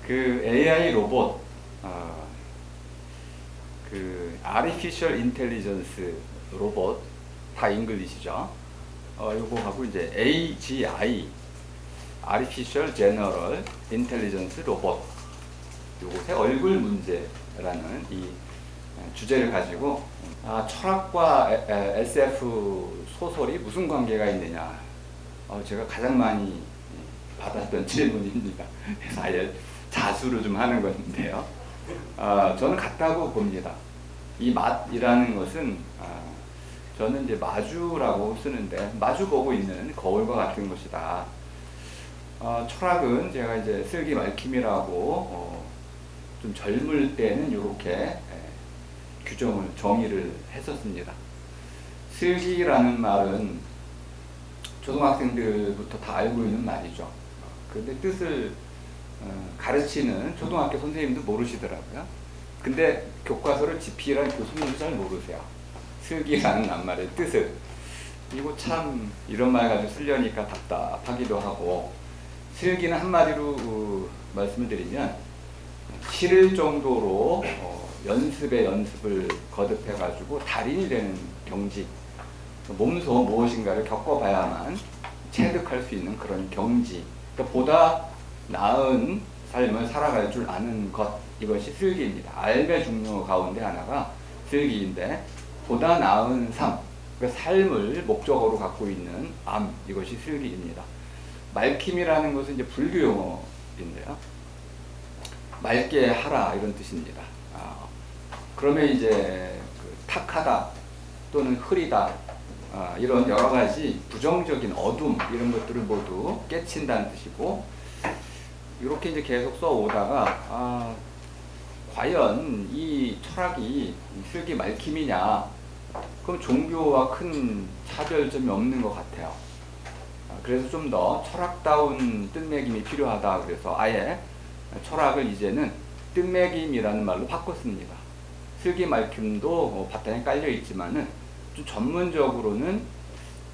그 AI 로봇, 그 Artificial Intelligence 로봇, 다 잉글리시죠. 요거하고 이제 AGI, Artificial General Intelligence 로봇, 요것의 얼굴 문제라는 이 주제를 가지고 철학과 SF 소설이 무슨 관계가 있느냐, 제가 가장 많이 받았던 질문입니다. 그래서 아예 자수를 좀 하는 건데요. 저는 같다고 봅니다. 이 맛이라는 것은 저는 이제 마주라고 쓰는데 마주 보고 있는 거울과 같은 것이다. 철학은 제가 이제 슬기 말킴이라고 좀 젊을 때는 이렇게 규정을 정의를 했었습니다. 슬기라는 말은 초등학생들부터 다 알고 있는 말이죠. 그런데 뜻을 가르치는 초등학교 선생님도 모르시더라고요. 근데 교과서를 집필한 교수님도 잘 모르세요. 슬기라는 낱말의 뜻을. 이거 참 이런 말 가지고 쓰려니까 답답하기도 하고, 슬기는 한마디로 말씀을 드리면 싫을 정도로 연습에 연습을 거듭해 가지고 달인이 되는 경지, 몸소 무엇인가를 겪어봐야만 체득할 수 있는 그런 경지, 그러니까 보다 나은 삶을 살아갈 줄 아는 것, 이것이 슬기입니다. 삶의 중요 가운데 하나가 슬기인데, 보다 나은 삶, 그러니까 삶을 목적으로 갖고 있는 암, 이것이 슬기입니다. 말킴이라는 것은 이제 불교 용어인데요. 맑게 하라, 이런 뜻입니다. 그러면 이제 탁하다 또는 흐리다, 이런 여러 가지 부정적인 어둠, 이런 것들을 모두 깨친다는 뜻이고, 이렇게 이제 계속 써오다가 과연 이 철학이 슬기 말킴이냐, 그럼 종교와 큰 차별점이 없는 것 같아요. 그래서 좀 더 철학다운 뜻매김이 필요하다, 그래서 아예 철학을 이제는 뜻매김이라는 말로 바꿨습니다. 슬기 말킴도 바탕에 깔려 있지만은 좀 전문적으로는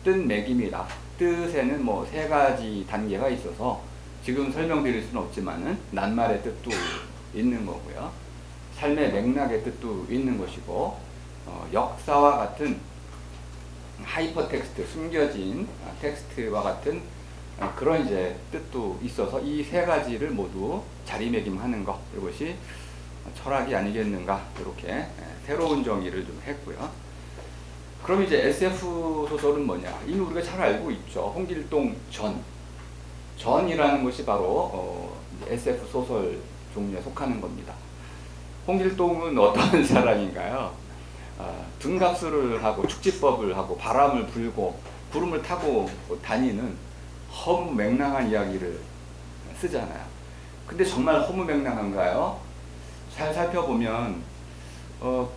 뜻매김이다. 뜻에는 뭐 3가지 단계가 있어서 지금 설명드릴 수는 없지만은 낱말의 뜻도 있는 거고요. 삶의 맥락의 뜻도 있는 것이고, 역사와 같은 하이퍼 텍스트, 숨겨진 텍스트와 같은 그런 이제 뜻도 있어서 이 3가지를 모두 자리매김하는 것, 이것이 철학이 아니겠는가, 이렇게 새로운 정의를 좀 했고요. 그럼 이제 SF 소설은 뭐냐? 이미 우리가 잘 알고 있죠. 홍길동 전이라는 것이 바로 SF 소설 종류에 속하는 겁니다. 홍길동은 어떤 사람인가요? 등갑수를 하고 축지법을 하고 바람을 불고 구름을 타고 다니는 허무맹랑한 이야기를 쓰잖아요. 근데 정말 허무맹랑한가요? 잘 살펴보면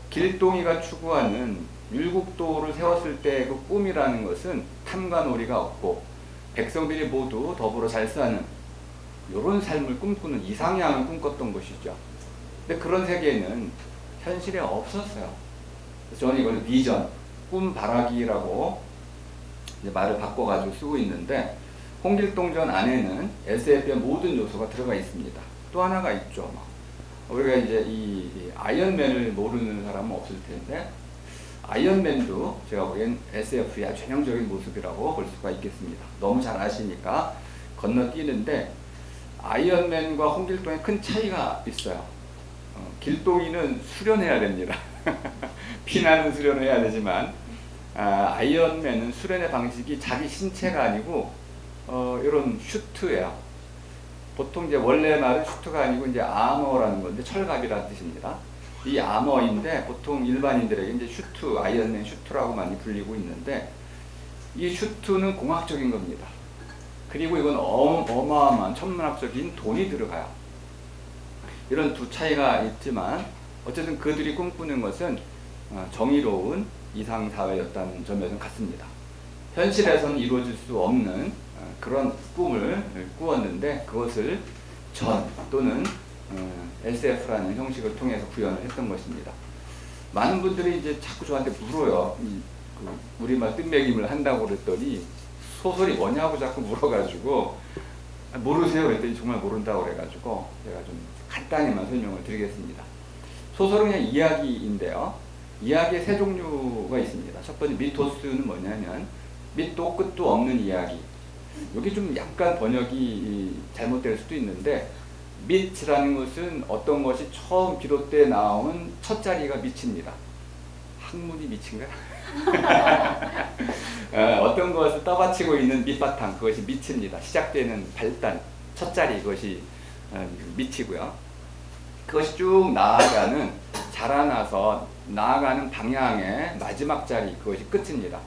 길동이가 추구하는 율곡도를 세웠을 때 그 꿈이라는 것은 탐관오리가 없고 백성들이 모두 더불어 잘 사는 이런 삶을 꿈꾸는 이상향을 꿈꿨던 것이죠. 근데 그런 세계는 현실에 없었어요. 그래서 저는 이걸 비전, 꿈바라기라고 이제 말을 바꿔가지고 쓰고 있는데, 홍길동전 안에는 SF의 모든 요소가 들어가 있습니다. 또 하나가 있죠. 우리가 이제 이 아이언맨을 모르는 사람은 없을 텐데, 아이언맨도 제가 보기엔 SF의 아주 전형적인 모습이라고 볼 수가 있겠습니다. 너무 잘 아시니까 건너뛰는데, 아이언맨과 홍길동에 큰 차이가 있어요. 길동이는 수련해야 됩니다. 피나는 수련을 해야 되지만, 아이언맨은 수련의 방식이 자기 신체가 아니고 이런 슈트예요. 보통 이제 원래 말은 슈트가 아니고 이제 아머라는 건데 철갑이라는 뜻입니다. 이 아머인데 보통 일반인들에게 이제 슈트, 아이언맨 슈트라고 많이 불리고 있는데, 이 슈트는 공학적인 겁니다. 그리고 이건 어마어마한 천문학적인 돈이 들어가요. 이런 두 차이가 있지만 어쨌든 그들이 꿈꾸는 것은 정의로운 이상사회였다는 점에서는 같습니다. 현실에서는 이루어질 수 없는 그런 꿈을 꾸었는데, 그것을 전 또는 SF라는 형식을 통해서 구현을 했던 것입니다. 많은 분들이 이제 자꾸 저한테 물어요. 우리말 뜻매김을 한다고 그랬더니 소설이 뭐냐고 자꾸 물어가지고 모르세요? 그랬더니 정말 모른다고 그래가지고 제가 좀 간단히만 설명을 드리겠습니다. 소설은 그냥 이야기인데요. 이야기의 세 종류가 있습니다. 첫 번째 미토스는 뭐냐면 밑도 끝도 없는 이야기. 여기 좀 약간 번역이 잘못될 수도 있는데, 밑이라는 것은 어떤 것이 처음 비롯돼 나온 첫 자리가 밑입니다. 학문이 밑인가? 어떤 것을 떠받치고 있는 밑바탕, 그것이 밑입니다. 시작되는 발단, 첫 자리, 그것이 밑이고요. 그것이 쭉 나아가는, 자라나서 나아가는 방향의 마지막 자리, 그것이 끝입니다.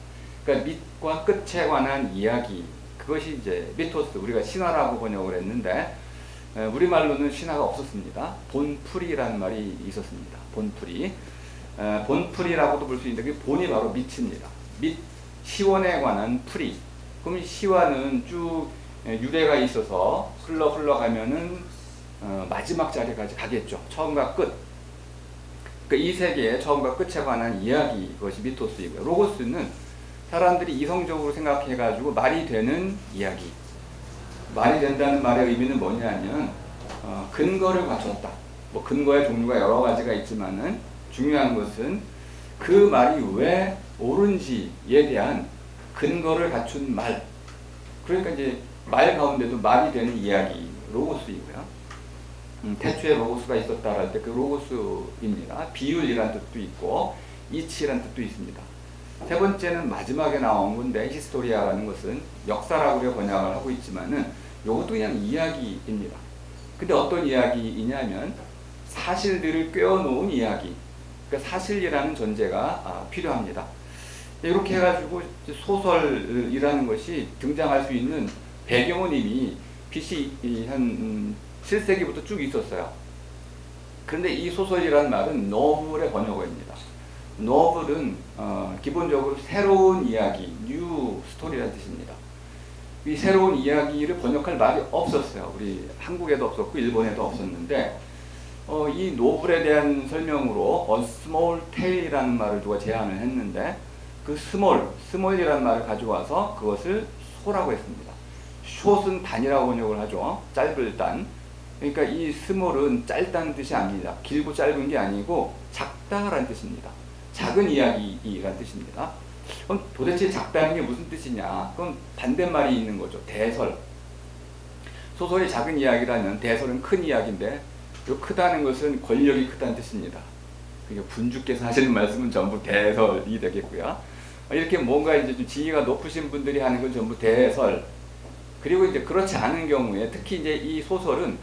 그러니까 밑과 끝에 관한 이야기, 그것이 이제 미토스, 우리가 신화라고 번역을 했는데, 우리말로는 신화가 없었습니다. 본풀이라는 말이 있었습니다. 본풀이. 본풀이라고도 볼 수 있는데, 그 본이 바로 밑입니다. 밑, 시원에 관한 풀이. 그럼 시화는 쭉 유래가 있어서 흘러가면은 마지막 자리까지 가겠죠. 처음과 끝. 그러니까 이 세계의 처음과 끝에 관한 이야기, 그것이 미토스이고요. 로고스는 사람들이 이성적으로 생각해가지고 말이 되는 이야기. 말이 된다는 말의 의미는 뭐냐면 근거를 갖췄다. 뭐 근거의 종류가 여러 가지가 있지만은 중요한 것은 그 말이 왜 옳은지에 대한 근거를 갖춘 말. 그러니까 이제 말 가운데도 말이 되는 이야기, 로고스이고요. 태초에 로고스가 있었다 할 때 그 로고스입니다. 비율이란 뜻도 있고 이치란 뜻도 있습니다. 세 번째는 마지막에 나온 건데, 히스토리아라는 것은 역사라고 우리가 번역을 하고 있지만은 이것도 그냥 이야기입니다. 근데 어떤 이야기이냐면 사실들을 꿰어놓은 이야기. 그러니까 사실이라는 전제가 필요합니다. 이렇게 해가지고 소설이라는 것이 등장할 수 있는 배경은 이미 BC 한 7세기부터 쭉 있었어요. 그런데 이 소설이라는 말은 노블의 번역어입니다. 노블은 기본적으로 새로운 이야기, 뉴 스토리라는 뜻입니다. 이 새로운 이야기를 번역할 말이 없었어요. 우리 한국에도 없었고 일본에도 없었는데, 이 노블에 대한 설명으로 a small tale이라는 말을 누가 제안을 했는데, 그 small이라는 말을 가져와서 그것을 소라고 했습니다. short은 단이라고 번역을 하죠. 짧을 단. 그러니까 이 small은 짧다는 뜻이 아닙니다. 길고 짧은 게 아니고 작다라는 뜻입니다. 작은 이야기라는 뜻입니다. 그럼 도대체 작다는 게 무슨 뜻이냐? 그럼 반대말이 있는 거죠. 대설. 소설이 작은 이야기라면 대설은 큰 이야기인데, 요 크다는 것은 권력이 크다는 뜻입니다. 그러니까 군주께서 하시는 말씀은 전부 대설이 되겠고요. 이렇게 뭔가 이제 좀 지위가 높으신 분들이 하는 건 전부 대설. 그리고 이제 그렇지 않은 경우에, 특히 이제 이 소설은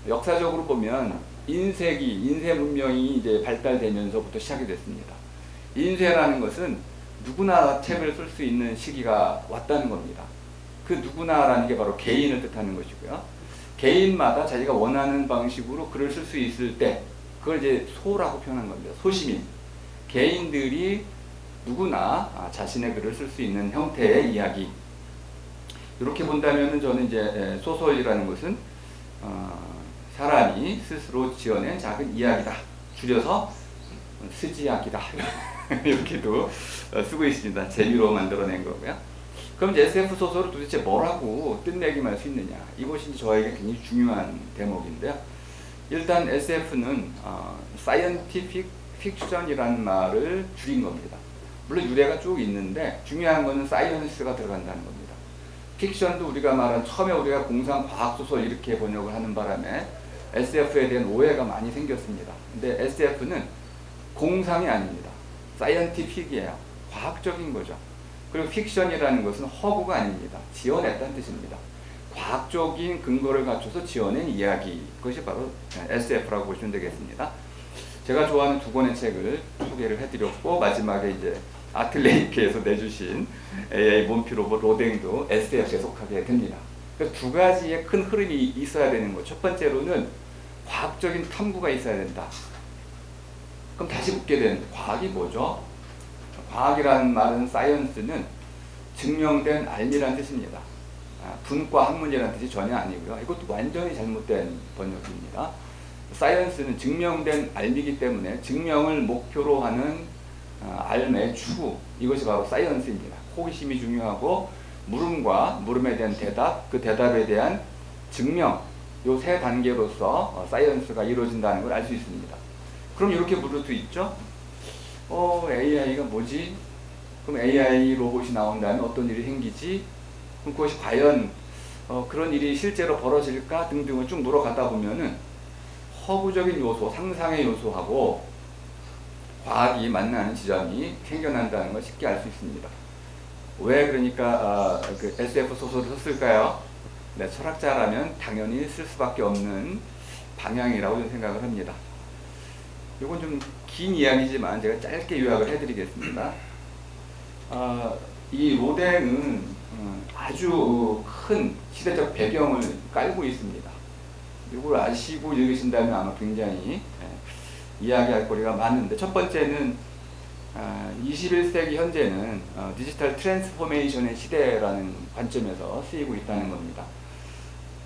역사적으로 보면 인쇄 문명이 이제 발달되면서부터 시작이 됐습니다. 인쇄라는 것은 누구나 책을 쓸 수 있는 시기가 왔다는 겁니다. 그 누구나라는 게 바로 개인을 뜻하는 것이고요. 개인마다 자기가 원하는 방식으로 글을 쓸 수 있을 때, 그걸 이제 소라고 표현한 겁니다. 소시민. 개인들이 누구나 자신의 글을 쓸 수 있는 형태의 이야기. 이렇게 본다면 저는 이제 소설이라는 것은 사람이 스스로 지어낸 작은 이야기다. 줄여서 스지약이다. 이렇게도 쓰고 있습니다. 재미로 만들어낸 거고요. 그럼 SF 소설을 도대체 뭐라고 뜻내기만 할 수 있느냐? 이것이 저에게 굉장히 중요한 대목인데요. 일단 SF는 Scientific Fiction이라는 말을 줄인 겁니다. 물론 유래가 쭉 있는데 중요한 것은 사이언스가 들어간다는 겁니다. 픽션도 우리가 말한 처음에 우리가 공상 과학소설 이렇게 번역을 하는 바람에 SF에 대한 오해가 많이 생겼습니다. 근데 SF는 공상이 아닙니다. 사이언티픽이에요. 과학적인 거죠. 그리고 픽션이라는 것은 허구가 아닙니다. 지어냈다는 뜻입니다. 과학적인 근거를 갖춰서 지어낸 이야기, 그것이 바로 SF라고 보시면 되겠습니다. 제가 좋아하는 두 권의 책을 소개를 해드렸고, 마지막에 이제 아틀레이크에서 내주신 AI 몬피 로봇 로댕도 SF에 속하게 됩니다. 그래서 두 가지의 큰 흐름이 있어야 되는 것. 첫 번째로는 과학적인 탐구가 있어야 된다. 그럼 다시 묻게 되는, 과학이 뭐죠? 과학이라는 말은, 사이언스는 증명된 알미라는 뜻입니다. 분과 학문이라는 뜻이 전혀 아니고요. 이것도 완전히 잘못된 번역입니다. 사이언스는 증명된 알미이기 때문에 증명을 목표로 하는 알의 추구, 이것이 바로 사이언스입니다. 호기심이 중요하고 물음과 물음에 대한 대답, 그 대답에 대한 증명, 요 세 단계로서 사이언스가 이루어진다는 걸 알 수 있습니다. 그럼 이렇게 물을 수 있죠. AI가 뭐지? 그럼 AI 로봇이 나온다면 어떤 일이 생기지? 그럼 그것이 과연 그런 일이 실제로 벌어질까? 등등을 쭉 물어가다 보면은 허구적인 요소, 상상의 요소하고 과학이 만나는 지점이 생겨난다는 걸 쉽게 알 수 있습니다. 왜 그러니까 그 SF 소설을 썼을까요? 네, 철학자라면 당연히 쓸 수밖에 없는 방향이라고 저는 생각을 합니다. 이건 좀 긴 이야기지만 제가 짧게 요약을 해드리겠습니다. 이 로댕은 아주 큰 시대적 배경을 깔고 있습니다. 이걸 아시고 읽으신다면 아마 굉장히 이야기할 거리가 많은데, 첫 번째는 21세기 현재는 디지털 트랜스포메이션의 시대라는 관점에서 쓰이고 있다는 겁니다.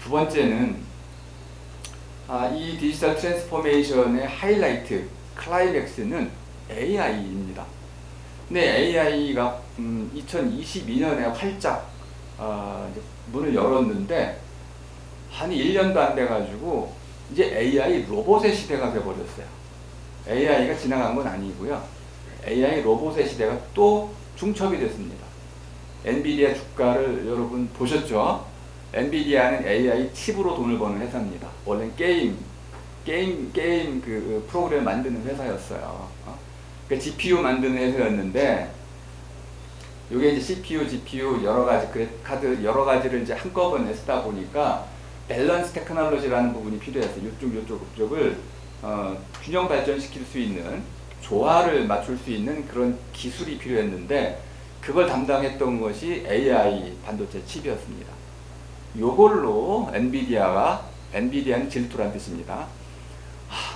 두 번째는 이 디지털 트랜스포메이션의 하이라이트, 클라이맥스는 AI입니다. 근데 AI가 2022년에 활짝 문을 열었는데 한 1년도 안 돼가지고 이제 AI 로봇의 시대가 돼버렸어요. AI가 지나간 건 아니고요. AI 로봇의 시대가 또 중첩이 됐습니다. 엔비디아 주가를 여러분 보셨죠? 엔비디아는 AI 칩으로 돈을 버는 회사입니다. 원래 게임 그 프로그램 만드는 회사였어요. 그 GPU 만드는 회사였는데, 요게 이제 CPU, GPU 여러 가지 카드 여러 가지를 이제 한꺼번에 쓰다 보니까 밸런스 테크놀로지라는 부분이 필요했어요. 이쪽을 균형 발전시킬 수 있는, 조화를 맞출 수 있는 그런 기술이 필요했는데, 그걸 담당했던 것이 AI 반도체 칩이었습니다. 요걸로 엔비디아는 질투란 뜻입니다.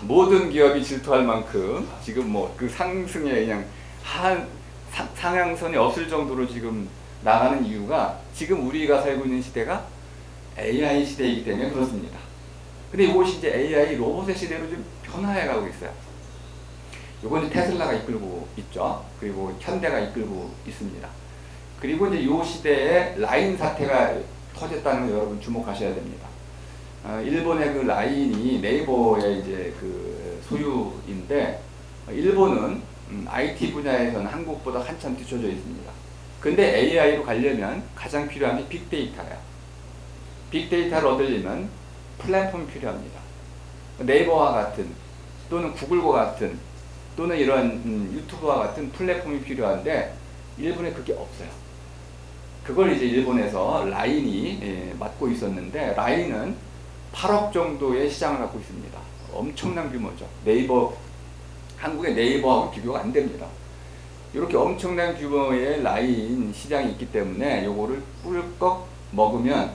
모든 기업이 질투할 만큼 지금 뭐 그 상승에 그냥 상향선이 없을 정도로 지금 나가는 이유가, 지금 우리가 살고 있는 시대가 AI 시대이기 때문에 그렇습니다. 근데 이것이 이제 AI 로봇의 시대로 좀 변화해 가고 있어요. 요건 이제 테슬라가 이끌고 있죠. 그리고 현대가 이끌고 있습니다. 그리고 이제 이 시대에 라인 사태가 터졌다는 걸 여러분 주목하셔야 됩니다. 일본의 그 라인이 네이버의 이제 그 소유인데, 일본은 IT 분야에서는 한국보다 한참 뒤쳐져 있습니다. 근데 AI로 가려면 가장 필요한 게 빅데이터예요. 빅데이터를 얻으려면 플랫폼이 필요합니다. 네이버와 같은, 또는 구글과 같은, 또는 이런 유튜브와 같은 플랫폼이 필요한데 일본에 그게 없어요. 그걸 이제 일본에서 라인이 맡고 있었는데, 라인은 8억 정도의 시장을 갖고 있습니다. 엄청난 규모죠. 한국의 네이버하고 비교가 안 됩니다. 이렇게 엄청난 규모의 라인 시장이 있기 때문에 요거를 꿀꺽 먹으면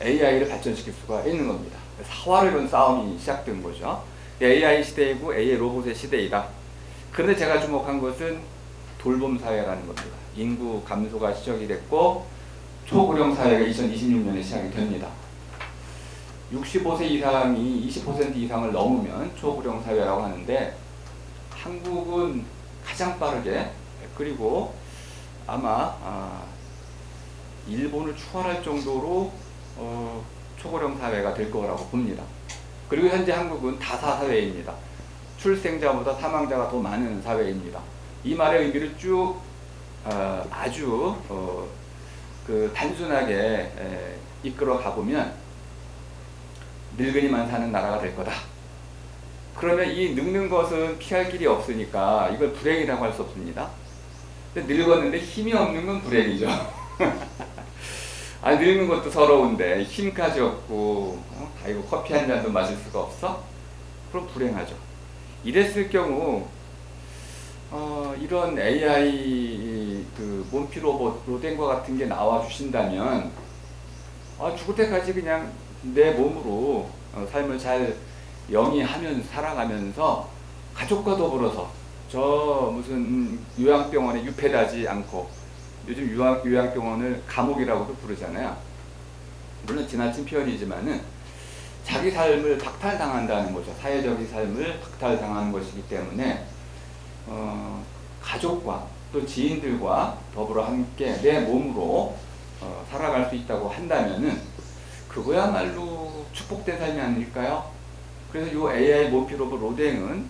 AI를 발전시킬 수가 있는 겁니다. 사활을 건 싸움이 시작된 거죠. AI 시대이고 AI 로봇의 시대이다. 그런데 제가 주목한 것은 돌봄 사회라는 겁니다. 인구 감소가 시작이 됐고 초고령 사회가 2026년에 시작이 됩니다. 65세 이상이 20% 이상을 넘으면 초고령 사회라고 하는데, 한국은 가장 빠르게, 그리고 아마 일본을 추월할 정도로 초고령 사회가 될 거라고 봅니다. 그리고 현재 한국은 다사 사회입니다. 출생자보다 사망자가 더 많은 사회입니다. 이 말의 의미를 쭉 아주 그 단순하게 이끌어 가보면 늙은이만 사는 나라가 될 거다. 그러면 이 늙는 것은 피할 길이 없으니까 이걸 불행이라고 할 수 없습니다. 근데 늙었는데 힘이 없는 건 불행이죠. 늙는 것도 서러운데 힘까지 없고 아이고 커피 한 잔도 마실 수가 없어? 그럼 불행하죠. 이랬을 경우 이런 AI 그 몸피 로봇 로댕과 같은 게 나와 주신다면 죽을 때까지 그냥 내 몸으로 삶을 잘 영위하면서 살아가면서 가족과 더불어서 저 무슨 요양병원에 유폐하지 않고, 요즘 요양병원을 감옥이라고도 부르잖아요. 물론 지나친 표현이지만은 자기 삶을 박탈당한다는 거죠. 사회적인 삶을 박탈당하는 것이기 때문에 가족과 또 지인들과 더불어 함께 내 몸으로 살아갈 수 있다고 한다면은 그거야말로 축복된 삶이 아닐까요? 그래서 이 AI 모피 로봇 로댕은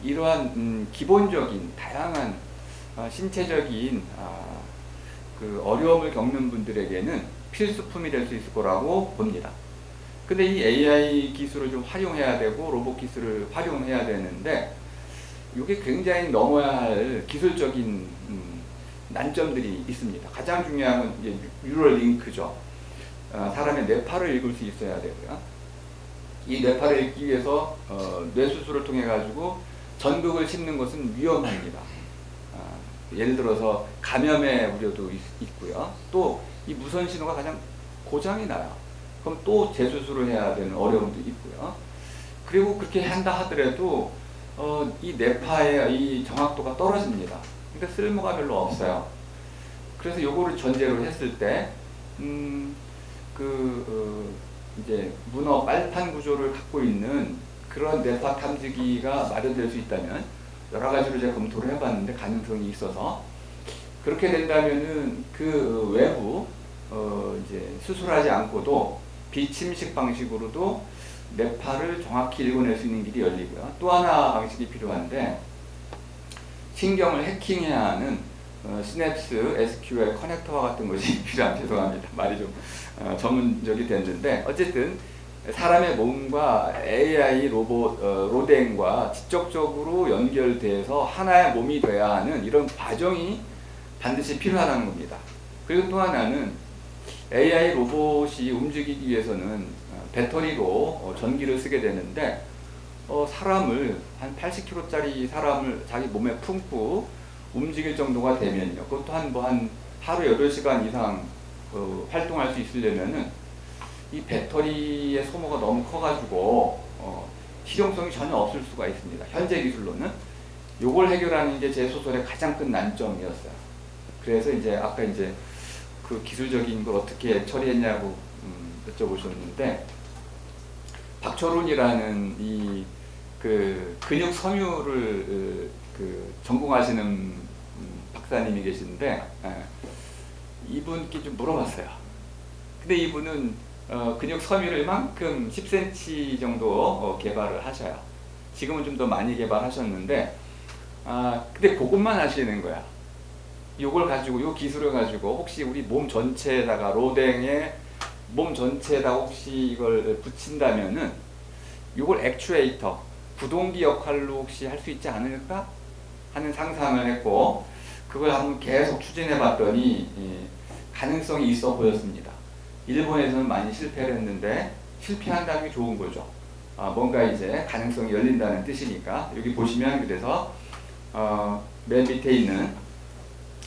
이러한 기본적인 다양한 신체적인 그 어려움을 겪는 분들에게는 필수품이 될 수 있을 거라고 봅니다. 근데 이 AI 기술을 좀 활용해야 되고 로봇 기술을 활용해야 되는데 이게 굉장히 넘어야 할 기술적인 난점들이 있습니다. 가장 중요한 건 이제 뉴럴 링크죠. 사람의 뇌파를 읽을 수 있어야 되고요. 이 뇌파를 읽기 위해서 뇌수술을 통해 가지고 전극을 심는 것은 위험합니다. 예를 들어서 감염의 우려도 있고요. 또 이 무선 신호가 가장 고장이 나요. 그럼 또 재수술을 해야 되는 어려움도 있고요. 그리고 그렇게 한다 하더라도 이 뇌파의 이 정확도가 떨어집니다. 그러니까 쓸모가 별로 없어요. 그래서 요거를 전제로 했을 때 이제 문어 빨판 구조를 갖고 있는 그런 뇌파 탐지기가 마련될 수 있다면 여러 가지로 제가 검토를 해봤는데 가능성이 있어서 그렇게 된다면은 그 외부 이제 수술하지 않고도 비침식 방식으로도 뇌파를 정확히 읽어낼 수 있는 길이 열리고요. 또 하나 방식이 필요한데 신경을 해킹해야 하는 시냅스 SQL 커넥터와 같은 것이 필요합니다. 죄송합니다. 말이 좀 전문적이 됐는데 어쨌든 사람의 몸과 AI 로봇 로댕과 직접적으로 연결돼서 하나의 몸이 돼야 하는 이런 과정이 반드시 필요하다는 겁니다. 그리고 또 하나는 AI 로봇이 움직이기 위해서는 배터리로 전기를 쓰게 되는데 사람을 한 80kg짜리 사람을 자기 몸에 품고 움직일 정도가 되면요. 그것도 한 하루 8시간 이상 활동할 수 있으려면은 이 배터리의 소모가 너무 커가지고 실용성이 전혀 없을 수가 있습니다. 현재 기술로는 요걸 해결하는 게 제 소설의 가장 큰 난점이었어요. 그래서 이제 아까 이제 그 기술적인 걸 어떻게 처리했냐고 여쭤보셨는데 박철훈이라는 이 그 근육 섬유를 그 전공하시는 박사님이 계신데 이분께 좀 물어봤어요. 근데 이분은 근육 섬유를 이만큼 10cm 정도 개발을 하셔요. 지금은 좀 더 많이 개발하셨는데 근데 그것만 하시는 거야. 요걸 가지고 요 기술을 가지고 혹시 우리 몸 전체에다가 로댕의 몸 전체에다 혹시 이걸 붙인다면은 요걸 액추에이터 구동기 역할로 혹시 할 수 있지 않을까 하는 상상을 했고 그걸 한번 계속 추진해 봤더니 가능성이 있어 보였습니다. 일본에서는 많이 실패를 했는데 실패한다는 게 좋은 거죠. 뭔가 이제 가능성이 열린다는 뜻이니까 여기 보시면 그래서 맨 밑에 있는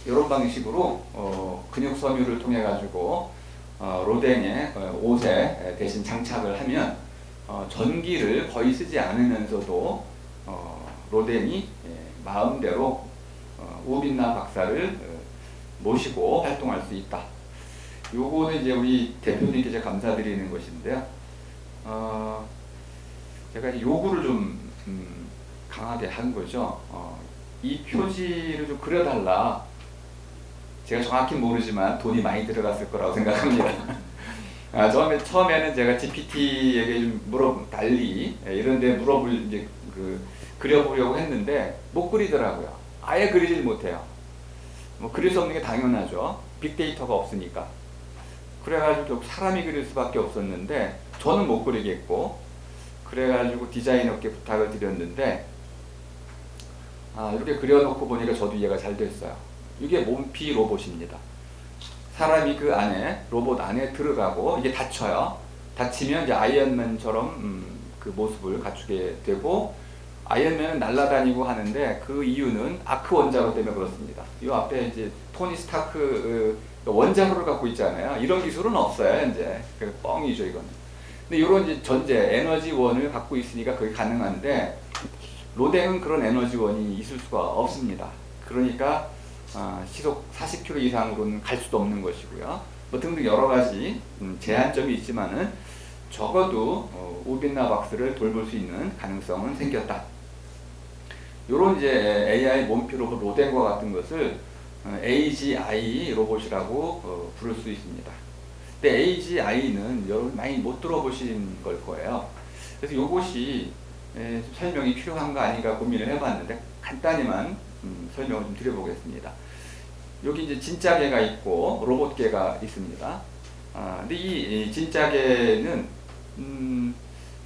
이런 방식으로 근육 섬유를 통해 가지고 로댕의 옷에 대신 장착을 하면 전기를 거의 쓰지 않으면서도 로댕이 마음대로 우빈나 박사를 모시고 활동할 수 있다. 요거는 이제 우리 대표님께 제가 감사드리는 것인데요. 제가 요구를 좀 강하게 한 거죠. 이 표지를 좀 그려달라. 제가 정확히 모르지만 돈이 많이 들어갔을 거라고 생각합니다. 처음에는 제가 GPT에게 좀 달리 이런데 이제 그려보려고 했는데 못 그리더라고요. 아예 그리질 못해요. 뭐 그릴 수 없는 게 당연하죠. 빅데이터가 없으니까. 그래가지고 결국 사람이 그릴 수밖에 없었는데 저는 못 그리겠고 그래가지고 디자이너께 부탁을 드렸는데 이렇게 그려놓고 보니까 저도 이해가 잘 됐어요. 이게 몸피 로봇입니다. 사람이 그 안에 로봇 안에 들어가고 이게 닫혀요. 닫히면 이제 아이언맨처럼 그 모습을 갖추게 되고 아이언맨은 날아다니고 하는데 그 이유는 아크 원자로 때문에 그렇습니다. 이 앞에 이제 토니 스타크 원자로를 갖고 있잖아요. 이런 기술은 없어요 현재. 그 뻥이죠 이거는. 근데 이런 이제 전제 에너지원을 갖고 있으니까 그게 가능한데 로댕은 그런 에너지원이 있을 수가 없습니다. 그러니까 시속 40km 이상으로는 갈 수도 없는 것이고요. 뭐 등등 여러 가지 제한점이 있지만은 적어도 우빈나 박스를 돌볼 수 있는 가능성은 생겼다. 요런 이제 AI 몸피 로봇 로댕과 같은 것을 AGI 로봇이라고 부를 수 있습니다. 근데 AGI는 여러분 많이 못 들어보신 걸 거예요. 그래서 이것이 좀 설명이 필요한가 아닌가 고민을 해봤는데 간단히만 설명을 좀 드려보겠습니다. 여기 이제 진짜 개가 있고 로봇 개가 있습니다. 근데 이 진짜 개는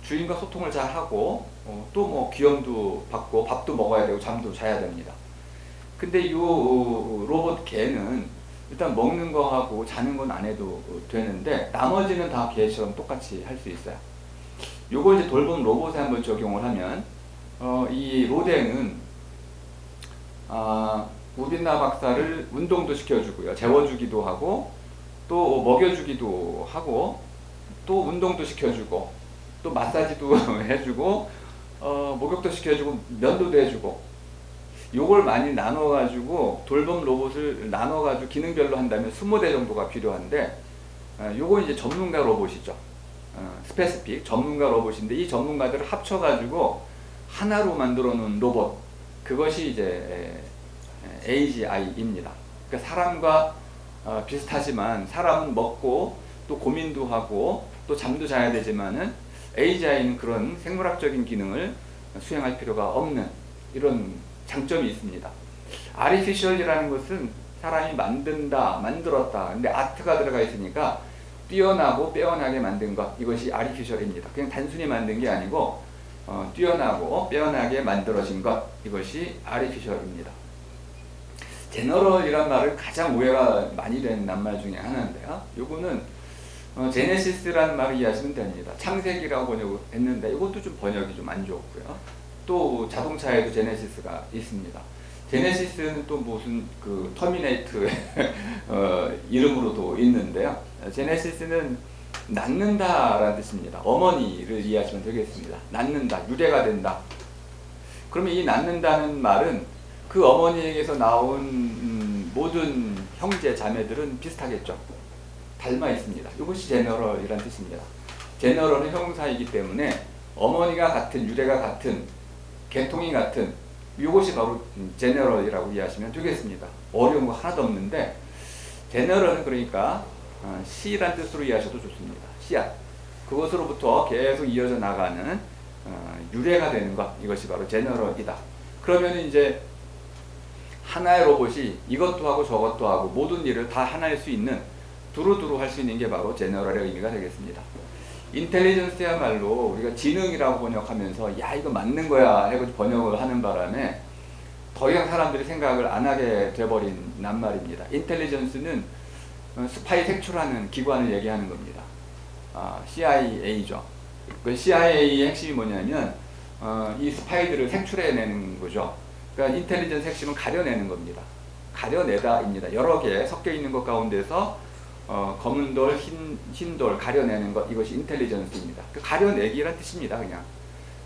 주인과 소통을 잘 하고 또 뭐 귀염도 받고 밥도 먹어야 되고 잠도 자야 됩니다. 근데 이 로봇 개는 일단 먹는 거 하고 자는 건 안 해도 되는데 나머지는 다 개처럼 똑같이 할 수 있어요. 요걸 이제 돌봄 로봇에 한번 적용을 하면 이 로댕은 우빈나 박사를 운동도 시켜주고요. 재워주기도 하고 또 먹여주기도 하고 또 운동도 시켜주고 또 마사지도 해주고 목욕도 시켜주고 면도도 해주고 요걸 많이 나눠가지고 돌봄 로봇을 나눠가지고 기능별로 한다면 20대 정도가 필요한데 요건 이제 전문가 로봇이죠. 스페시픽 전문가 로봇인데 이 전문가들을 합쳐가지고 하나로 만들어 놓은 로봇 그것이 이제 AGI입니다. 그러니까 사람과 비슷하지만 사람은 먹고 또 고민도 하고 또 잠도 자야 되지만은 AGI는 그런 생물학적인 기능을 수행할 필요가 없는 이런 장점이 있습니다. 아티피셜이라는 것은 사람이 만든다, 만들었다. 근데 아트가 들어가 있으니까 뛰어나고 빼어나게 만든 것 이것이 아티피셜입니다. 그냥 단순히 만든 게 아니고 뛰어나고 빼어나게 만들어진 것 이것이 아티피셜입니다. 제너럴이란 말을 가장 오해가 많이 된 낱말 중에 하나인데요. 요거는 제네시스라는 말을 이해하시면 됩니다. 창세기라고 번역했는데 이것도 좀 번역이 좀 안 좋고요. 또 자동차에도 제네시스가 있습니다. 제네시스는 또 무슨 그 터미네이트 이름으로도 있는데요. 제네시스는 낳는다라는 뜻입니다. 어머니를 이해하시면 되겠습니다. 낳는다, 유래가 된다. 그러면 이 낳는다는 말은 그 어머니에게서 나온 모든 형제 자매들은 비슷하겠죠. 닮아 있습니다. 이것이 제너럴이라는 뜻입니다. 제너럴은 형용사이기 때문에 어머니가 같은, 유래가 같은, 계통이 같은 이것이 바로 제너럴이라고 이해하시면 되겠습니다. 어려운 거 하나도 없는데 제너럴은 그러니까 씨란 뜻으로 이해하셔도 좋습니다. 씨앗. 그것으로부터 계속 이어져 나가는 유래가 되는 것 이것이 바로 제너럴이다. 그러면 이제 하나의 로봇이 이것도 하고 저것도 하고 모든 일을 다 하나일 수 있는 두루두루 할 수 있는 게 바로 제너럴의 의미가 되겠습니다. 인텔리전스야말로 우리가 지능이라고 번역하면서 야 이거 맞는 거야 하고 번역을 하는 바람에 더 이상 사람들이 생각을 안 하게 돼버린 낱말입니다. 인텔리전스는 스파이 색출하는 기관을 얘기하는 겁니다. CIA죠. 그 CIA의 핵심이 뭐냐면 이 스파이들을 색출해내는 거죠. 그러니까 인텔리전스 핵심은 가려내는 겁니다. 가려내다입니다. 여러 개 섞여 있는 것 가운데서 검은 돌, 흰 돌 가려내는 것 이것이 인텔리전스입니다. 그 가려내기란 뜻입니다. 그냥.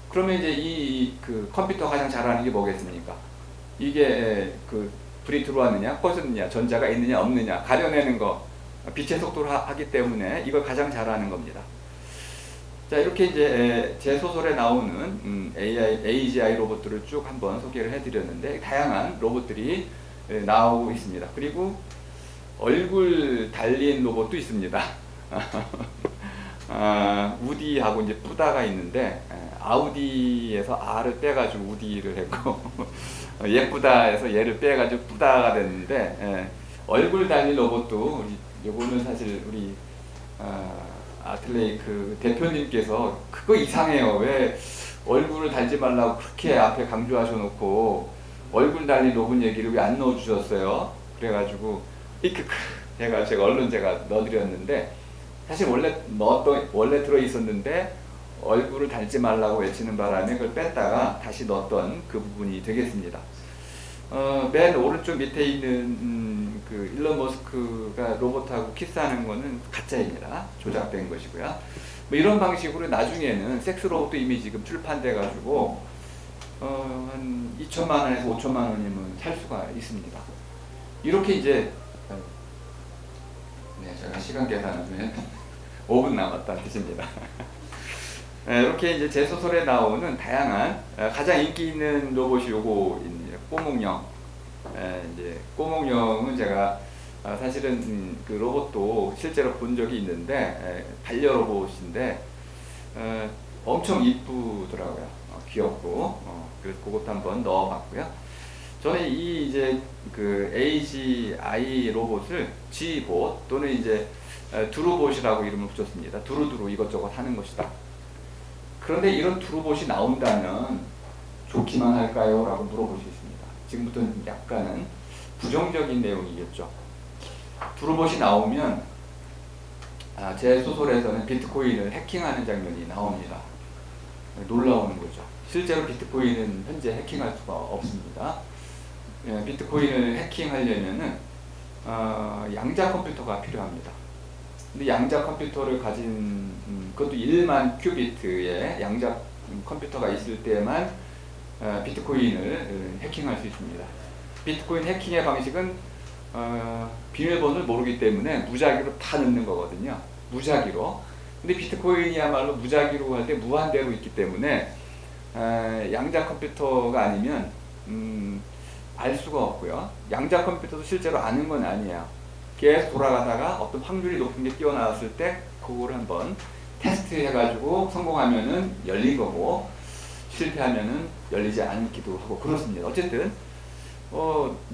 그러면 이제 그 컴퓨터 가장 잘하는 게 뭐겠습니까? 이게 그 불이 들어왔느냐, 꺼졌느냐, 전자가 있느냐, 없느냐 가려내는 거 빛의 속도로 하기 때문에 이걸 가장 잘하는 겁니다. 자 이렇게 이제 제 소설에 나오는 AGI 로봇들을 쭉 한번 소개를 해드렸는데 다양한 로봇들이 나오고 있습니다. 그리고 얼굴 달린 로봇도 있습니다. 우디하고 이제 뿌다가 있는데 아우디에서 R을 빼가지고 우디를 했고 예쁘다에서 얘를 빼가지고 뿌다가 됐는데 얼굴 달린 로봇도 요거는 사실 우리 아틀레이 그 대표님께서 그거 이상해요. 왜 얼굴을 달지 말라고 그렇게 앞에 강조하셔놓고 얼굴 달린 로봇 얘기를 왜 안 넣어주셨어요? 그래가지고 제가 얼른 넣어드렸는데 사실 원래 들어있었는데 얼굴을 달지 말라고 외치는 바람에 그걸 뺐다가 다시 넣었던 그 부분이 되겠습니다. 맨 오른쪽 밑에 있는 그 일론 머스크가 로봇하고 키스하는 거는 가짜입니다. 조작된 것이고요. 뭐 이런 방식으로 나중에는 섹스 로봇도 이미 지금 출판돼 가지고 한 2천만 원에서 5천만 원이면 살 수가 있습니다. 이렇게 이제 제가 시간 계산을 좀 했는데 5분 남았다는 뜻입니다. 이렇게 이제 제 소설에 나오는 다양한 가장 인기 있는 로봇이 요거입니다. 꼬몽령. 이제 꼬몽령은 제가 사실은 그 로봇도 실제로 본 적이 있는데 반려 로봇인데 엄청 이쁘더라고요. 귀엽고 그래서 그것도 한번 넣어봤고요. 저는 이 이제 그 AGI 로봇을 G봇 또는 이제 두루봇이라고 이름을 붙였습니다. 두루두루 이것저것 하는 것이다. 그런데 이런 두루봇이 나온다면 좋기만 할까요? 라고 물어볼 수 있습니다. 지금부터는 약간은 부정적인 내용이겠죠. 두루봇이 나오면 제 소설에서는 비트코인을 해킹하는 장면이 나옵니다. 놀라운 거죠. 실제로 비트코인은 현재 해킹할 수가 없습니다. 비트코인을 해킹하려면은 양자 컴퓨터가 필요합니다. 근데 양자 컴퓨터를 가진 그것도 1만 큐비트의 양자 컴퓨터가 있을 때만 비트코인을 해킹할 수 있습니다. 비트코인 해킹의 방식은 비밀번호를 모르기 때문에 무작위로 다 넣는 거거든요. 무작위로. 근데 비트코인이야말로 무작위로 할 때 무한대로 있기 때문에 양자 컴퓨터가 아니면 알 수가 없고요. 양자 컴퓨터도 실제로 아는 건 아니에요. 계속 돌아가다가 어떤 확률이 높은 게 뛰어나왔을 때 그거를 한번 테스트 해가지고 성공하면은 열린 거고 실패하면은 열리지 않기도 하고 그렇습니다. 어쨌든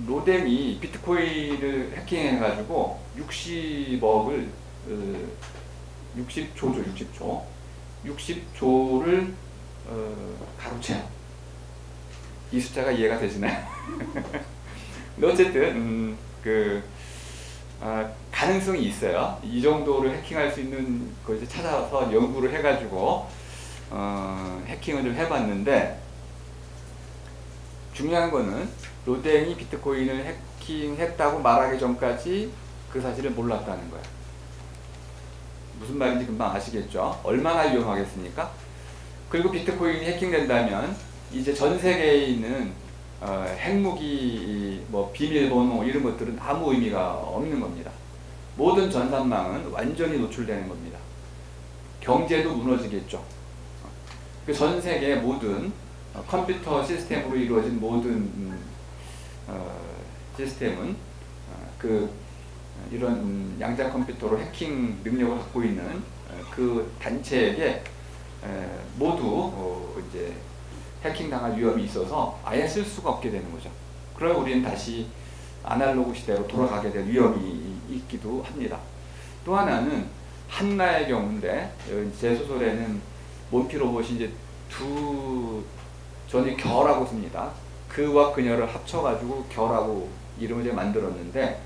로뎀이 비트코인을 해킹해가지고 60억을 60조를 가로채요. 이 숫자가 이해가 되시나요? 근데 어쨌든 가능성이 있어요. 이 정도를 해킹할 수 있는 걸 이제 찾아서 연구를 해가지고 해킹을 좀 해봤는데 중요한 거는 로뎀이 비트코인을 해킹했다고 말하기 전까지 그 사실을 몰랐다는 거예요. 무슨 말인지 금방 아시겠죠? 얼마나 위험하겠습니까? 그리고 비트코인이 해킹된다면 이제 전 세계에 있는 핵무기, 뭐 비밀번호 이런 것들은 아무 의미가 없는 겁니다. 모든 전산망은 완전히 노출되는 겁니다. 경제도 무너지겠죠. 그 전 세계 모든 컴퓨터 시스템으로 이루어진 모든 시스템은 이런 양자 컴퓨터로 해킹 능력을 갖고 있는 그 단체에게 모두 이제 해킹 당할 위험이 있어서 아예 쓸 수가 없게 되는 거죠. 그러면 우리는 다시 아날로그 시대로 돌아가게 될 위험이 있기도 합니다. 또 하나는 한나의 경우인데 제 소설에는 몬티 로봇이 이제 저는 결하고 씁니다. 그와 그녀를 합쳐가지고 결하고 이름을 제가 만들었는데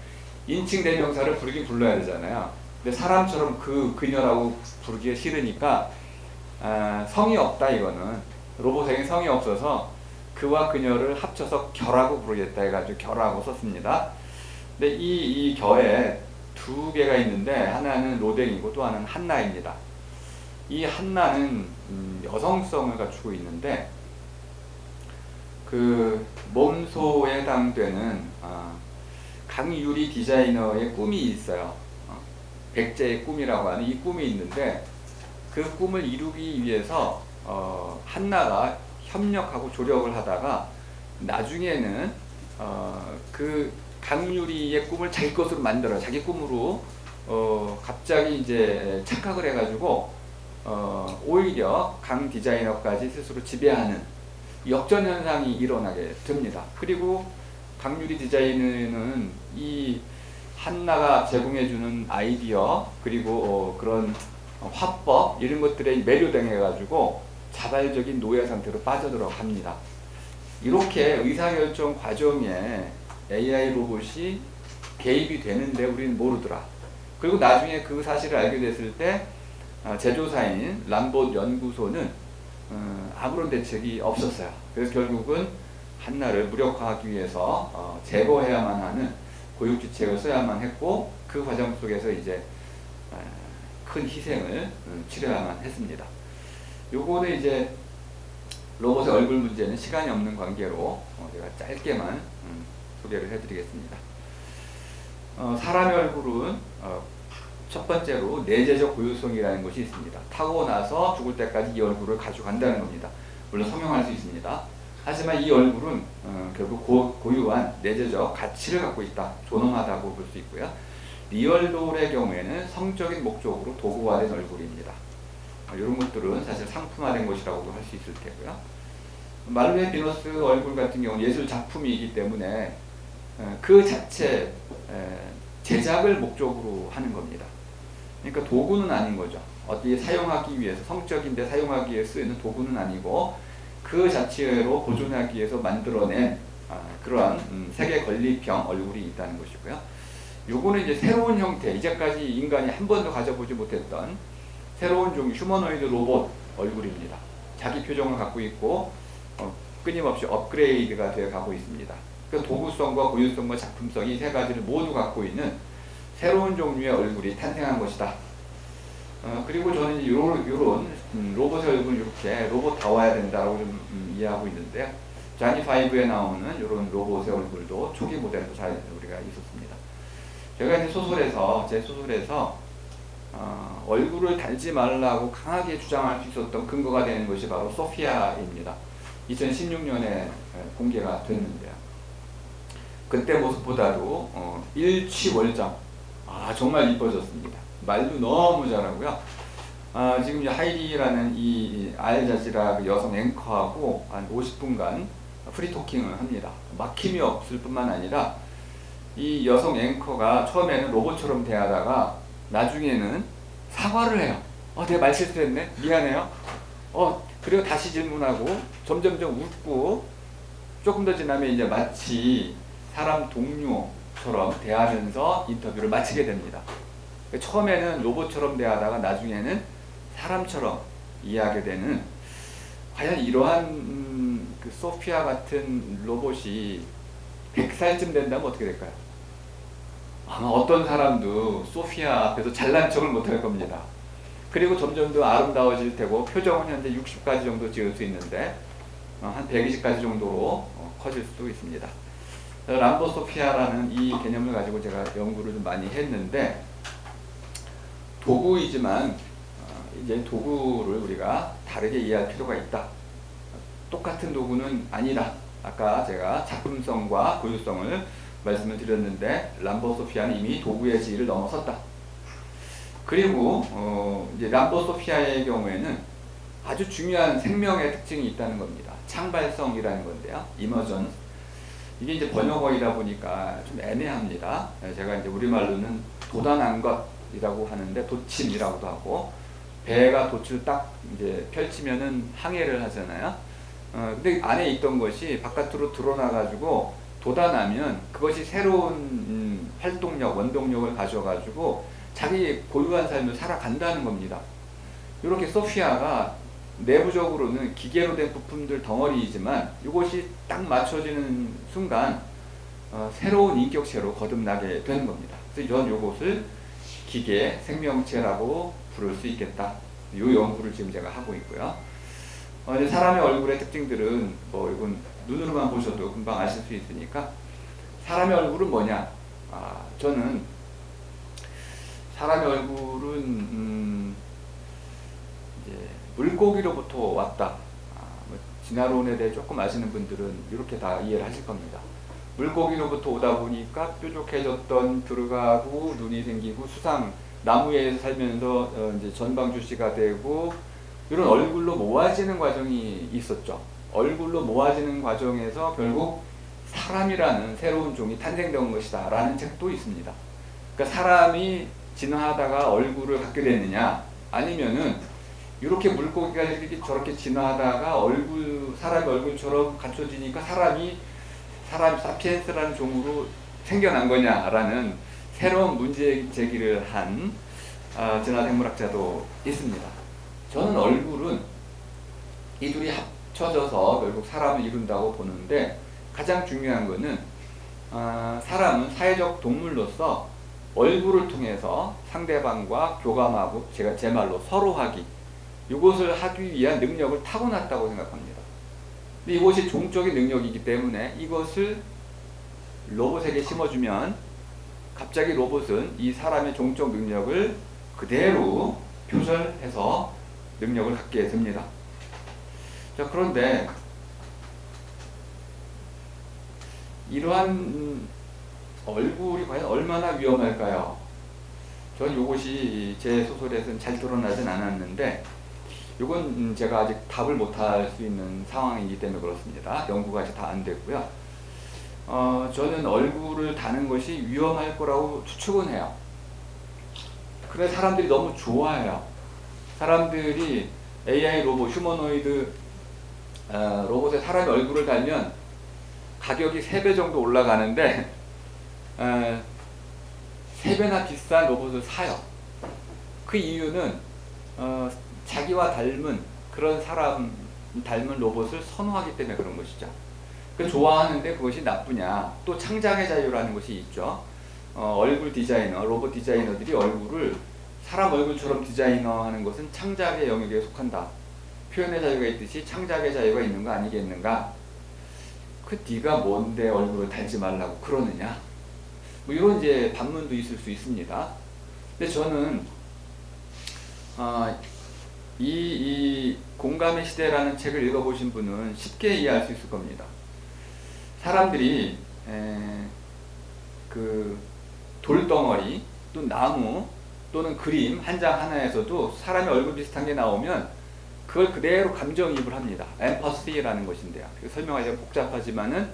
인칭 대명사를 부르긴 불러야 되잖아요. 근데 사람처럼 그녀라고 부르기가 싫으니까 성이 없다 이거는 로봇에게 성이 없어서 그와 그녀를 합쳐서 결하고 부르겠다 해가지고 결하고 썼습니다. 근데 이 결에 두 개가 있는데 하나는 로뎀이고 또 하나는 한나입니다. 이 한나는 여성성을 갖추고 있는데 그 몸소에 해당되는 강유리 디자이너의 꿈이 있어요. 백제의 꿈이라고 하는 이 꿈이 있는데 그 꿈을 이루기 위해서 한나가 협력하고 조력을 하다가 나중에는 그 강유리의 꿈을 자기 것으로 만들어요. 자기 꿈으로 갑자기 이제 착각을 해가지고 오히려 강 디자이너까지 스스로 지배하는 역전 현상이 일어나게 됩니다. 그리고 강유리 디자이너는 이 한나가 제공해주는 아이디어 그리고 그런 화법 이런 것들에 매료당해가지고 자발적인 노예 상태로 빠져들어갑니다. 이렇게 의사결정 과정에 AI 로봇이 개입이 되는데 우리는 모르더라. 그리고 나중에 그 사실을 알게 됐을 때 제조사인 람봇 연구소는 아무런 대책이 없었어요. 그래서 결국은 한나를 무력화하기 위해서 제거해야만 하는 고육지책을 써야만 했고 그 과정 속에서 이제 큰 희생을 치러야만 했습니다. 요거는 이제 로봇의 얼굴 문제는 시간이 없는 관계로 제가 짧게만 소개를 해드리겠습니다. 사람의 얼굴은 첫 번째로 내재적 고유성이라는 것이 있습니다. 타고나서 죽을 때까지 이 얼굴을 가져간다는 겁니다. 물론 성형할 수 있습니다. 하지만 이 얼굴은 결국 고유한 내재적 가치를 갖고 있다, 존엄하다고 볼 수 있고요. 리얼돌의 경우에는 성적인 목적으로 도구화된 얼굴입니다. 이런 것들은 사실 상품화된 것이라고도 할 수 있을 테고요. 말루의 비너스 얼굴 같은 경우는 예술 작품이기 때문에 그 자체 제작을 목적으로 하는 겁니다. 그러니까 도구는 아닌 거죠. 어디에 사용하기 위해서, 성적인데 사용하기 위해 쓰이는 도구는 아니고 그 자체로 보존하기 위해서 만들어낸 그러한 세계 건립형 얼굴이 있다는 것이고요. 요거는 이제 새로운 형태, 이제까지 인간이 한 번도 가져보지 못했던 새로운 종류 휴머노이드 로봇 얼굴입니다. 자기 표정을 갖고 있고 끊임없이 업그레이드가 되어 가고 있습니다. 그 도구성과 고유성과 작품성이 세 가지를 모두 갖고 있는 새로운 종류의 얼굴이 탄생한 것이다. 그리고 저는 이런 로봇의 얼굴을 이렇게 로봇다워야 된다고 좀 이해하고 있는데요. 자니5에 나오는 이런 로봇의 얼굴도 초기 모델도 잘 우리가 있었습니다. 제가 이제 제 소설에서 얼굴을 달지 말라고 강하게 주장할 수 있었던 근거가 되는 것이 바로 소피아입니다. 2016년에 공개가 됐는데요. 그때 모습보다도 일취월장, 정말 이뻐졌습니다. 말도 너무 잘하고요. 지금 하이디라는 이 알자지라 그 여성 앵커하고 한 50분간 프리토킹을 합니다. 막힘이 없을 뿐만 아니라 이 여성 앵커가 처음에는 로봇처럼 대하다가 나중에는 사과를 해요. 내가 말 실수했네. 미안해요. 그리고 다시 질문하고 점점점 웃고 조금 더 지나면 이제 마치 사람 동료처럼 대하면서 인터뷰를 마치게 됩니다. 처음에는 로봇처럼 대하다가 나중에는 사람처럼 이해하게 되는, 과연 이러한 그 소피아 같은 로봇이 100살쯤 된다면 어떻게 될까요? 아마 어떤 사람도 소피아 앞에서 잘난 척을 못할 겁니다. 그리고 점점 더 아름다워질 테고 표정은 현재 60가지 정도 지을 수 있는데 한 120가지 정도로 커질 수도 있습니다. 람보 소피아라는 이 개념을 가지고 제가 연구를 좀 많이 했는데, 도구이지만 이제 도구를 우리가 다르게 이해할 필요가 있다. 똑같은 도구는 아니다. 아까 제가 작품성과 고유성을 말씀을 드렸는데 람보 소피아는 이미 도구의 지위를 넘어섰다. 그리고 이제 람보 소피아의 경우에는 아주 중요한 생명의 특징이 있다는 겁니다. 창발성이라는 건데요. 이머전. 이게 이제 번역어이다 보니까 좀 애매합니다. 제가 이제 우리말로는 도단한 것이라고 하는데 도침이라고도 하고, 배가 돛을 딱 이제 펼치면은 항해를 하잖아요. 근데 안에 있던 것이 바깥으로 드러나가지고 도단하면 그것이 새로운 활동력, 원동력을 가져가지고 자기 고유한 삶을 살아간다는 겁니다. 이렇게 소피아가 내부적으로는 기계로 된 부품들 덩어리이지만 이것이 딱 맞춰지는 순간 새로운 인격체로 거듭나게 되는 겁니다. 그래서 전 이것을 기계 생명체라고 부를 수 있겠다. 이 연구를 지금 제가 하고 있고요. 이제 사람의 얼굴의 특징들은 이건 눈으로만 보셔도 금방 아실 수 있으니까, 사람의 얼굴은 뭐냐? 저는 사람의 얼굴은 이제 물고기로부터 왔다. 진화론에 대해 조금 아시는 분들은 이렇게 다 이해를 하실 겁니다. 물고기로부터 오다 보니까 뾰족해졌던 들어가고 눈이 생기고 수상 나무에 살면서 이제 전방주시가 되고 이런 얼굴로 모아지는 과정이 있었죠. 얼굴로 모아지는 과정에서 결국 사람이라는 새로운 종이 탄생된 것이다 라는 책도 있습니다. 그러니까 사람이 진화하다가 얼굴을 갖게 됐느냐, 아니면은 이렇게 물고기가 이렇게 저렇게 진화하다가 사람의 얼굴처럼 갖춰지니까 사람 사피엔스라는 종으로 생겨난 거냐라는 새로운 문제 제기를 한 진화생물학자도 있습니다. 저는 얼굴은 이 둘이 합쳐져서 결국 사람을 이룬다고 보는데, 가장 중요한 거는 사람은 사회적 동물로서 얼굴을 통해서 상대방과 교감하고, 제 말로 서로하기, 이것을 하기 위한 능력을 타고났다고 생각합니다. 근데 이것이 종적인 능력이기 때문에 이것을 로봇에게 심어주면 갑자기 로봇은 이 사람의 종적 능력을 그대로 표절해서 능력을 갖게 됩니다. 자, 그런데 이러한 얼굴이 과연 얼마나 위험할까요? 전 이것이 제 소설에서는 잘 드러나진 않았는데 이건 제가 아직 답을 못할 수 있는 상황이기 때문에 그렇습니다. 연구가 아직 다 안 됐고요. 저는 얼굴을 다는 것이 위험할 거라고 추측은 해요. 그런데 사람들이 너무 좋아해요. 사람들이 AI 로봇, 휴머노이드 로봇에 사람의 얼굴을 달면 가격이 3배 정도 올라가는데 3배나 비싼 로봇을 사요. 그 이유는 자기와 닮은 그런 사람 닮은 로봇을 선호하기 때문에 그런 것이죠. 그 좋아하는데 그것이 나쁘냐? 또 창작의 자유라는 것이 있죠. 얼굴 디자이너, 로봇 디자이너들이 얼굴을 사람 얼굴처럼 디자이너하는 것은 창작의 영역에 속한다. 표현의 자유가 있듯이 창작의 자유가 있는 거 아니겠는가? 그 네가 뭔데 얼굴을 달지 말라고 그러느냐? 뭐 이런 이제 반문도 있을 수 있습니다. 근데 저는 이 공감의 시대라는 책을 읽어보신 분은 쉽게 이해할 수 있을 겁니다. 사람들이 그 돌덩어리 또 나무 또는 그림 한 장 하나에서도 사람의 얼굴 비슷한 게 나오면 그걸 그대로 감정이입을 합니다. 엠퍼시라는 것인데요. 설명하기가 복잡하지만은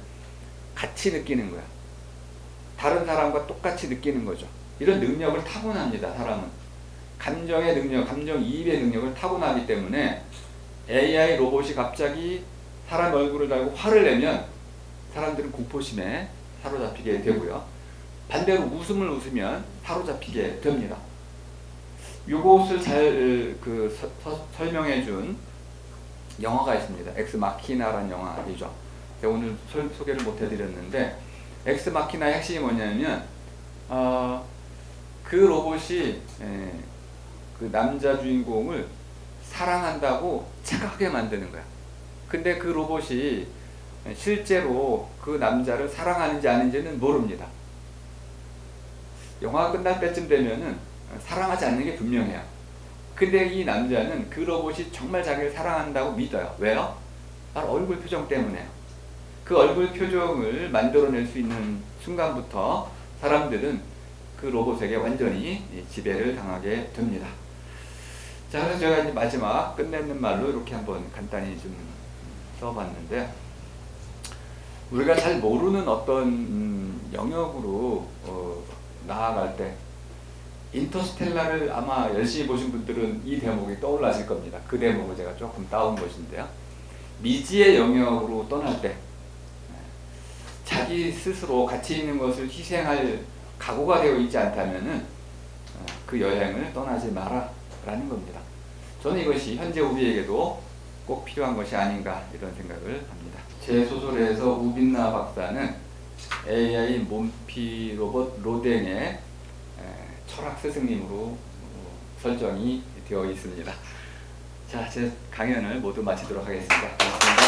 같이 느끼는 거야. 다른 사람과 똑같이 느끼는 거죠. 이런 능력을 타고납니다. 사람은. 감정의 능력, 감정이입의 능력을 타고나기 때문에 AI 로봇이 갑자기 사람 얼굴을 달고 화를 내면 사람들은 공포심에 사로잡히게 되고요. 반대로 웃음을 웃으면 사로잡히게 됩니다. 요것을 잘 설명해 준 영화가 있습니다. 엑스 마키나라는 영화이죠. 제가 오늘 소개를 못 해드렸는데 엑스 마키나의 핵심이 뭐냐면 그 로봇이 그 남자 주인공을 사랑한다고 착각하게 만드는 거야. 근데 그 로봇이 실제로 그 남자를 사랑하는지 아닌지는 모릅니다. 영화가 끝날 때쯤 되면은 사랑하지 않는 게 분명해요. 근데 이 남자는 그 로봇이 정말 자기를 사랑한다고 믿어요. 왜요? 바로 얼굴 표정 때문에요. 그 얼굴 표정을 만들어낼 수 있는 순간부터 사람들은 그 로봇에게 완전히 지배를 당하게 됩니다. 자, 그래서 제가 이제 마지막 끝내는 말로 이렇게 한번 간단히 좀 써봤는데, 우리가 잘 모르는 어떤 영역으로 나아갈 때 인터스텔라를 아마 열심히 보신 분들은 이 대목이 떠올라질 겁니다. 그 대목을 제가 조금 따온 것인데요. 미지의 영역으로 떠날 때 자기 스스로 가치 있는 것을 희생할 각오가 되어 있지 않다면은 그 여행을 떠나지 마라 라는 겁니다. 저는 이것이 현재 우리에게도 꼭 필요한 것이 아닌가 이런 생각을 합니다. 제 소설에서 우빈나 박사는 AI 몸피 로봇 로댕의 철학 스승님으로 설정이 되어 있습니다. 자, 제 강연을 모두 마치도록 하겠습니다. 고맙습니다.